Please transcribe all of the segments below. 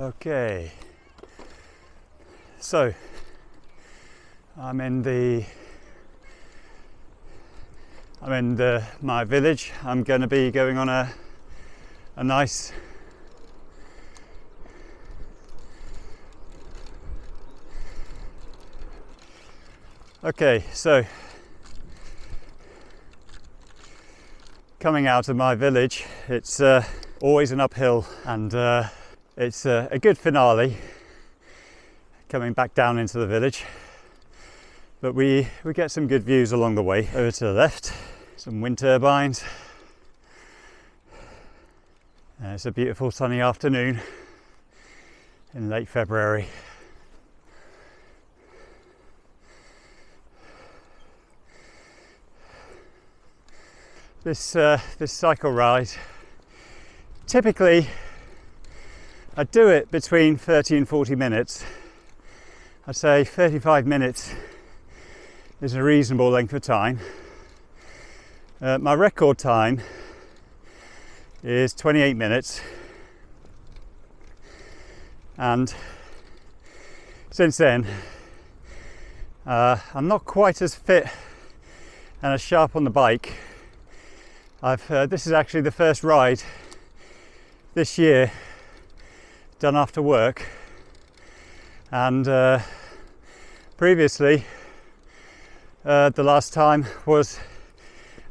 Okay, so I'm in my village. I'm going to be going on a nice so coming out of my village, it's always an uphill, and it's a good finale coming back down into the village, but we get some good views along the way. Over to the left, some wind turbines. It's a beautiful sunny afternoon in late February. This cycle ride, typically I do it between 30 and 40 minutes. I'd say 35 minutes is a reasonable length of time. My record time is 28 minutes, and since then I'm not quite as fit and as sharp on the bike. This is actually the first ride this year done after work, and previously the last time was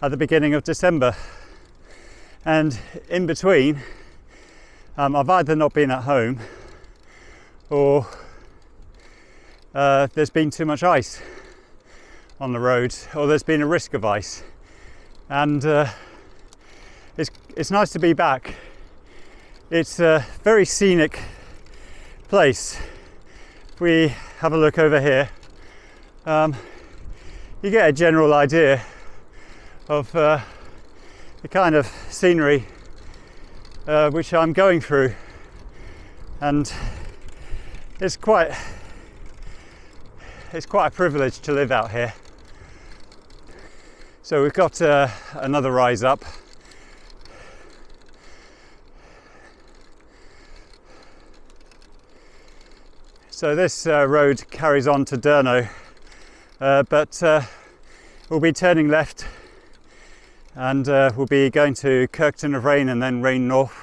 at the beginning of December, and in between I've either not been at home or there's been too much ice on the road, or there's been a risk of ice, and it's nice to be back. It's a very scenic place. If we have a look over here, you get a general idea of the kind of scenery which I'm going through, and it's quite a privilege to live out here. So we've got another rise up. So this road carries on to Durno, but we'll be turning left, and we'll be going to Kirkton of Rayne and then Rayne North.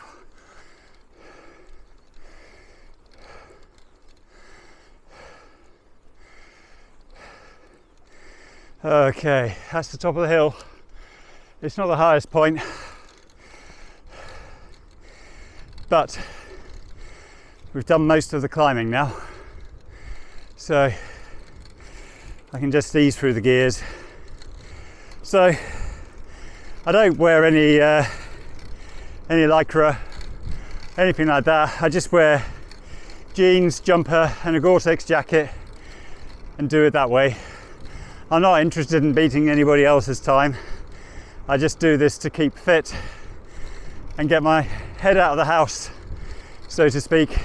Okay, that's the top of the hill. It's not the highest point, but we've done most of the climbing now, so I can just ease through the gears. So I don't wear any lycra, anything like that. I just wear jeans, jumper and a Gore-Tex jacket and do it that way. I'm not interested in beating anybody else's time. I just do this to keep fit and get my head out of the house, so to speak.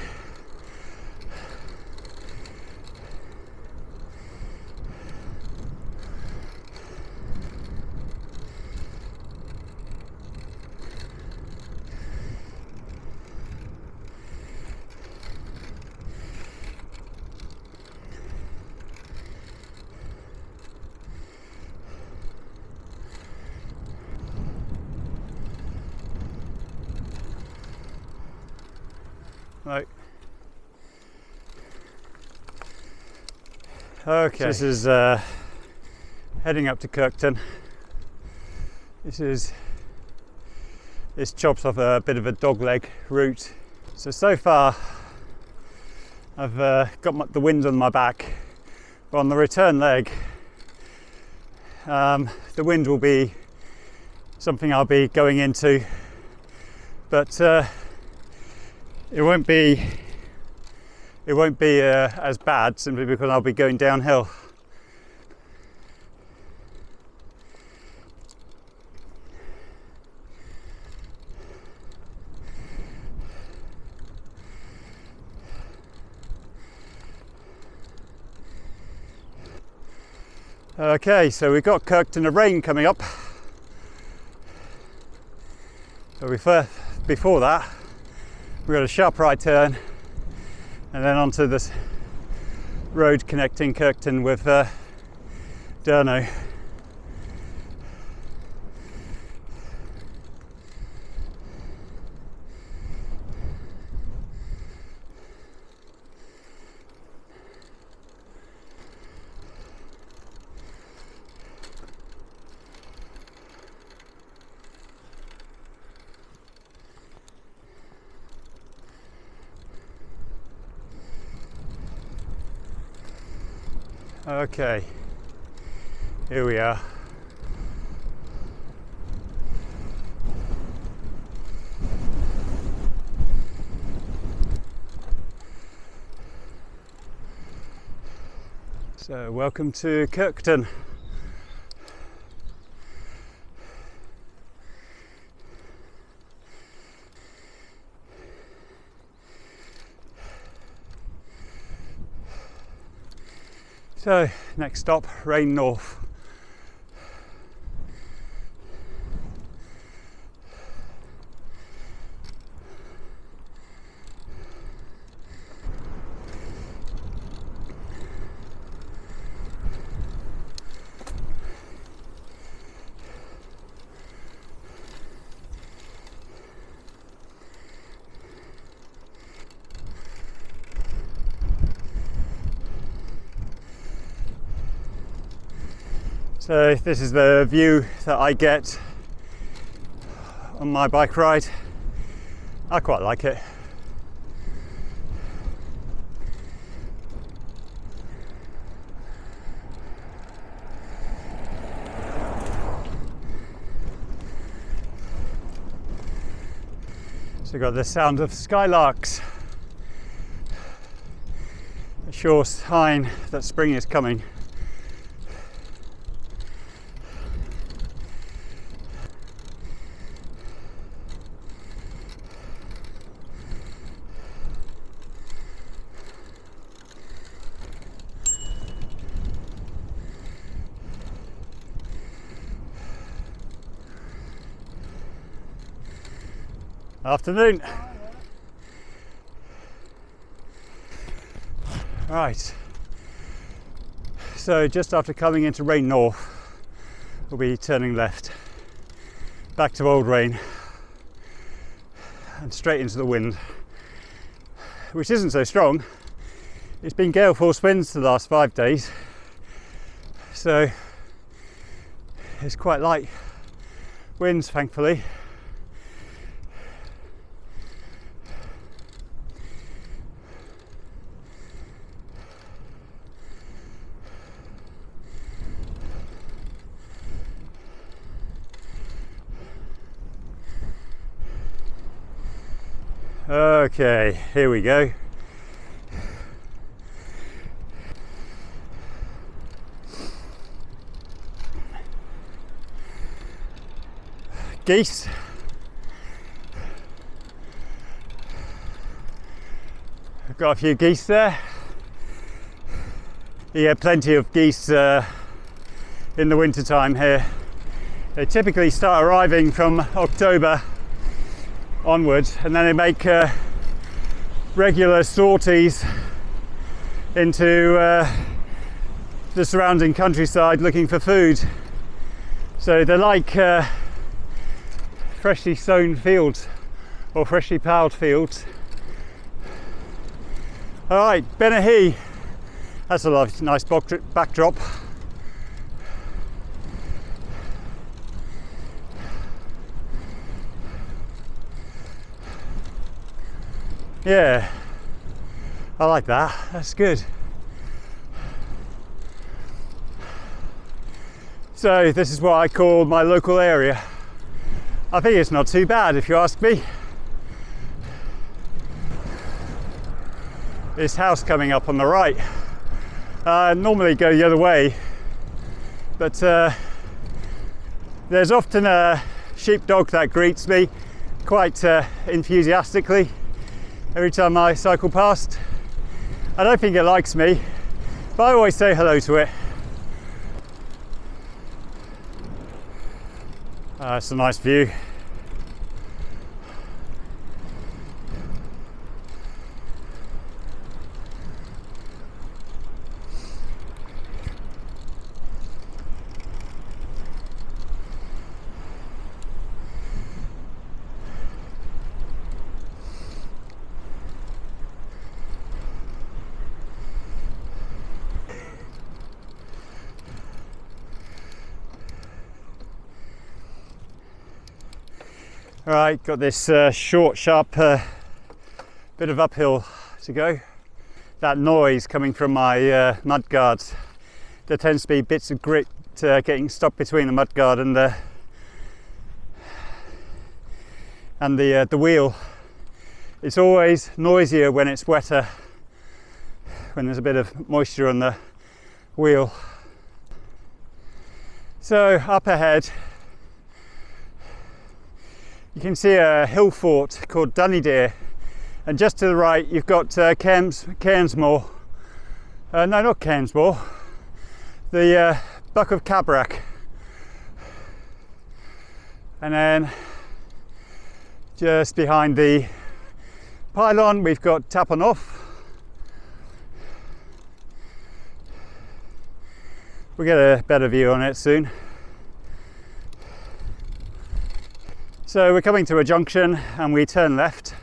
Right. Okay, this is heading up to Kirkton. This chops off a bit of a dogleg route. So far I've got the wind on my back, but on the return leg the wind will be something I'll be going into, but it won't be as bad, simply because I'll be going downhill. Okay, so we've got Kirkton of Rayne coming up. So before that, we've got a sharp right turn and then onto this road connecting Kirkton with Durno. Okay, here we are. So, welcome to Kirkton. So, next stop, Rayne North. So this is the view that I get on my bike ride. I quite like it. So we've got the sound of skylarks, a sure sign that spring is coming. Afternoon. Right, so just after coming into Rayne North, we'll be turning left back to Old Rayne and straight into the wind, which isn't so strong. It's been gale force winds the last 5 days, so it's quite light winds, thankfully. Okay, here we go. Geese. I've got a few geese there. You get plenty of geese in the winter time here. They typically start arriving from October onwards, and then they make regular sorties into the surrounding countryside looking for food. So they're like freshly sown fields or freshly ploughed fields. All right, Benahee, that's a nice backdrop. Yeah, I like that, that's good. So this is what I call my local area. I think it's not too bad if you ask me. This house coming up on the right, normally go the other way, but there's often a sheepdog that greets me quite enthusiastically every time I cycle past. I don't think it likes me, but I always say hello to it. It's a nice view. Right, got this short, sharp bit of uphill to go. That noise coming from my mud guards, there tends to be bits of grit getting stuck between the mud guard and the wheel. It's always noisier when it's wetter, when there's a bit of moisture on the wheel. So up ahead you can see a hill fort called Dunnydeer, and just to the right you've got Cairnsmore. No, not Cairnsmore, the Buck of Cabrac. And then just behind the pylon we've got Tapon Off. We'll get a better view on it soon. So we're coming to a junction and we turn left.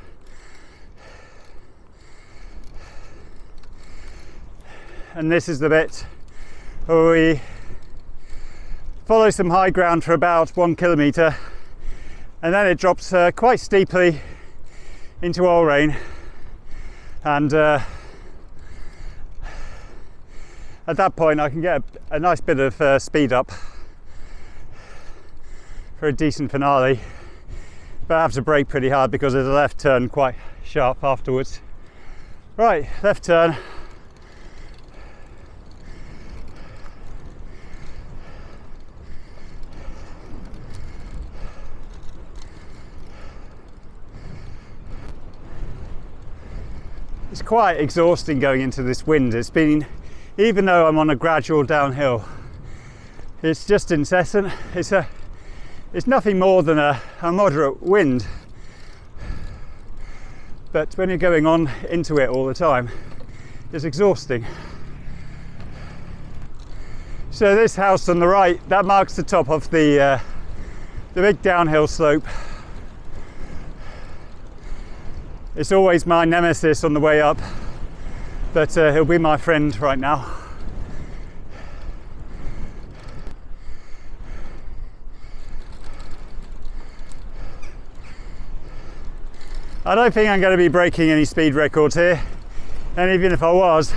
And this is the bit where we follow some high ground for about 1 kilometre, and then it drops quite steeply into Old Rayne, and at that point I can get a nice bit of speed up for a decent finale, but I have to brake pretty hard because there's a left turn quite sharp afterwards. Right, left turn. It's quite exhausting going into this wind. It's been, even though I'm on a gradual downhill, it's just incessant. It's nothing more than a moderate wind, but when you're going on into it all the time, it's exhausting. So this house on the right, that marks the top of the big downhill slope. It's always my nemesis on the way up, but he'll be my friend right now. I don't think I'm going to be breaking any speed records here, and even if I was,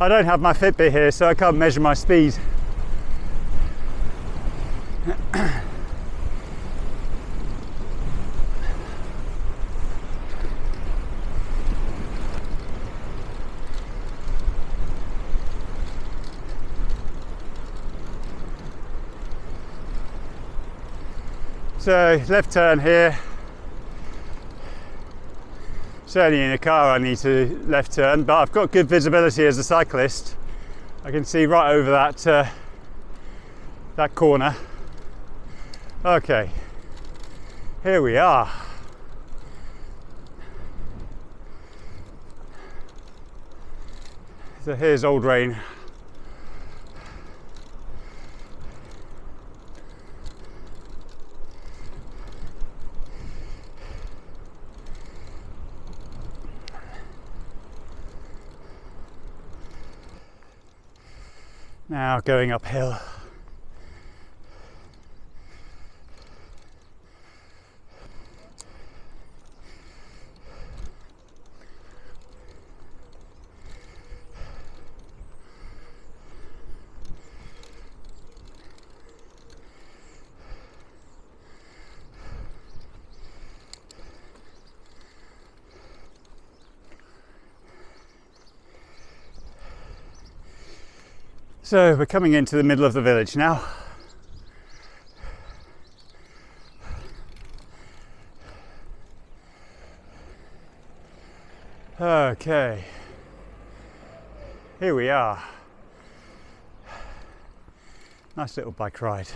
I don't have my Fitbit here, so I can't measure my speed. So left turn here. Certainly in a car I need to left turn, but I've got good visibility as a cyclist. I can see right over that corner. Okay, here we are. So here's Old Rayne. Now going uphill. So we're coming into the middle of the village now. Okay, here we are. Nice little bike ride.